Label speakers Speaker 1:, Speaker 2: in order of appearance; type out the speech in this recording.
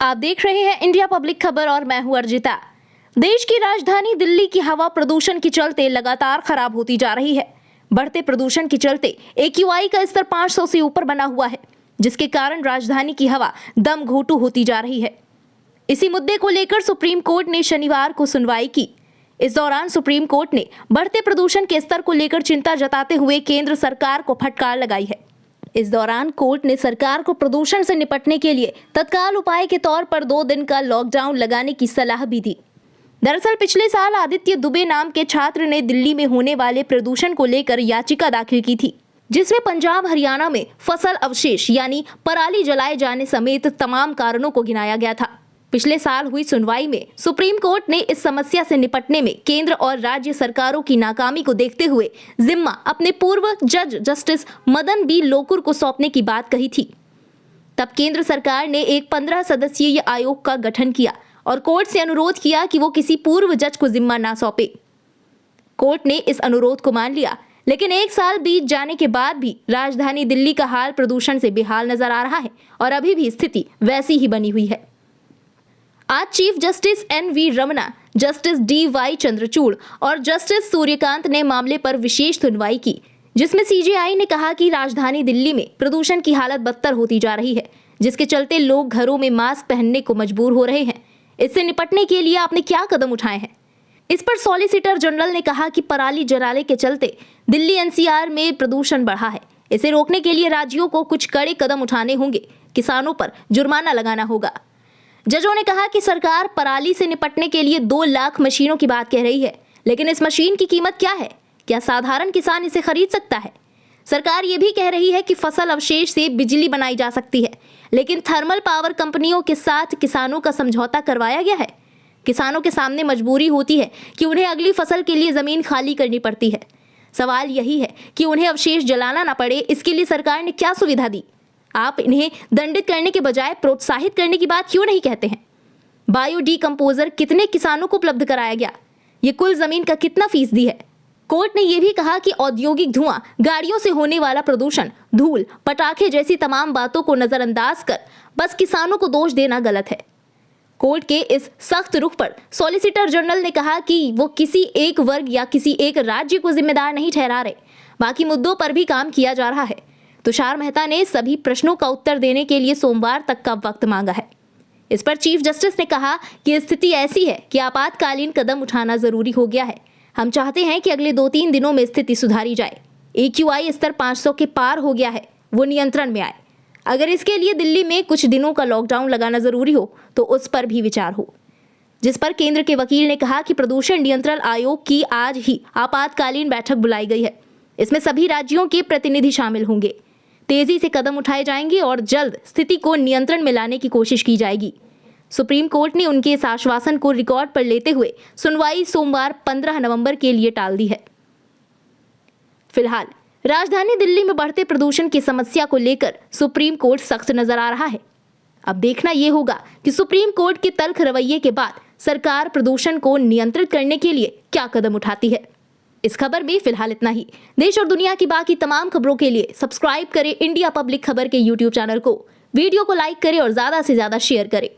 Speaker 1: आप देख रहे हैं इंडिया पब्लिक खबर और मैं हूं अर्जिता। देश की राजधानी दिल्ली की हवा प्रदूषण के चलते लगातार खराब होती जा रही है। बढ़ते प्रदूषण के चलते AQI का स्तर 500 से ऊपर बना हुआ है, जिसके कारण राजधानी की हवा दम घोंटू होती जा रही है। इसी मुद्दे को लेकर सुप्रीम कोर्ट ने शनिवार को सुनवाई की। इस दौरान सुप्रीम कोर्ट ने बढ़ते प्रदूषण के स्तर को लेकर चिंता जताते हुए केंद्र सरकार को फटकार लगाई है। इस दौरान कोर्ट ने सरकार को प्रदूषण से निपटने के लिए तत्काल उपाय के तौर पर 2 दिन का लॉकडाउन लगाने की सलाह भी दी। दरअसल पिछले साल आदित्य दुबे नाम के छात्र ने दिल्ली में होने वाले प्रदूषण को लेकर याचिका दाखिल की थी, जिसमें पंजाब हरियाणा में फसल अवशेष यानी पराली जलाए जाने समेत तमाम कारणों को गिनाया गया था। पिछले साल हुई सुनवाई में सुप्रीम कोर्ट ने इस समस्या से निपटने में केंद्र और राज्य सरकारों की नाकामी को देखते हुए जिम्मा अपने पूर्व जज जस्टिस मदन बी लोकुर को सौंपने की बात कही थी। तब केंद्र सरकार ने एक 15 सदस्यीय आयोग का गठन किया और कोर्ट से अनुरोध किया कि वो किसी पूर्व जज को जिम्मा ना सौंपे। कोर्ट ने इस अनुरोध को मान लिया, लेकिन 1 साल बीत जाने के बाद भी राजधानी दिल्ली का हाल प्रदूषण से बेहाल नजर आ रहा है और अभी भी स्थिति वैसी ही बनी हुई है। आज chief justice NV Ramana, justice DY Chandrachud और जस्टिस सूर्यकांत ने मामले पर विशेष सुनवाई की, जिसमें CJI ने कहा कि राजधानी दिल्ली में प्रदूषण की हालत बदतर होती जा रही है, जिसके चलते लोग घरों में मास्क पहनने को मजबूर हो रहे हैं। इससे निपटने के लिए आपने क्या कदम उठाए हैं? इस पर सॉलिसिटर जनरल ने कहा कि पराली जलाने के चलते दिल्ली NCR में प्रदूषण बढ़ा है। इसे रोकने के लिए राज्यों को कुछ कड़े कदम उठाने होंगे। किसानों पर जुर्माना लगाना होगा। जजों ने कहा कि सरकार पराली से निपटने के लिए 2 लाख मशीनों की बात कह रही है, लेकिन इस मशीन की कीमत क्या है? क्या साधारण किसान इसे खरीद सकता है? सरकार ये भी कह रही है कि फसल अवशेष से बिजली बनाई जा सकती है, लेकिन थर्मल पावर कंपनियों के साथ किसानों का समझौता करवाया गया है। किसानों के सामने मजबूरी होती है कि उन्हें अगली फसल के लिए जमीन खाली करनी पड़ती है। सवाल यही है कि उन्हें अवशेष जलाना ना पड़े, इसके लिए सरकार ने क्या सुविधा दी? आप इन्हें दंडित करने के बजाय प्रोत्साहित करने की बात क्यों नहीं कहते हैं? बायो डीकंपोजर कितने किसानों को उपलब्ध कराया गया? ये कुल जमीन का कितना फीसदी है? कोर्ट ने यह भी कहा कि औद्योगिक धुआं, गाड़ियों से होने वाला प्रदूषण, धूल, पटाखे जैसी तमाम बातों को नजरअंदाज कर बस किसानों को दोष देना गलत है। कोर्ट के इस सख्त रुख पर सॉलिसिटर जनरल ने कहा कि वो किसी एक वर्ग या किसी एक राज्य को जिम्मेदार नहीं ठहरा रहे, बाकी मुद्दों पर भी काम किया जा रहा है। तुषार मेहता ने सभी प्रश्नों का उत्तर देने के लिए सोमवार तक का वक्त मांगा है। इस पर चीफ जस्टिस ने कहा कि स्थिति ऐसी है कि आपातकालीन कदम उठाना जरूरी हो गया है। हम चाहते हैं कि अगले 2-3 दिनों में स्थिति सुधारी जाए। AQI स्तर 500 के पार हो गया है, वो नियंत्रण में आए। अगर इसके लिए दिल्ली में कुछ दिनों का लॉकडाउन लगाना जरूरी हो तो उस पर भी विचार हो। जिस पर केंद्र के वकील ने कहा कि प्रदूषण नियंत्रण आयोग की आज ही आपातकालीन बैठक बुलाई गई है। इसमें सभी राज्यों के प्रतिनिधि शामिल होंगे। तेजी से कदम उठाए जाएंगे और जल्द स्थिति को नियंत्रण में लाने की कोशिश की जाएगी। सुप्रीम कोर्ट ने उनके इस आश्वासन को रिकॉर्ड पर लेते हुए सुनवाई सोमवार 15 नवंबर के लिए टाल दी है। फिलहाल राजधानी दिल्ली में बढ़ते प्रदूषण की समस्या को लेकर सुप्रीम कोर्ट सख्त नजर आ रहा है। अब देखना यह होगा कि सुप्रीम कोर्ट के तल्ख रवैये के बाद सरकार प्रदूषण को नियंत्रित करने के लिए क्या कदम उठाती है। इस खबर में फिलहाल इतना ही। देश और दुनिया की बाकी तमाम खबरों के लिए सब्सक्राइब करें इंडिया पब्लिक खबर के YouTube चैनल को। वीडियो को लाइक करें और ज्यादा से ज्यादा शेयर करें।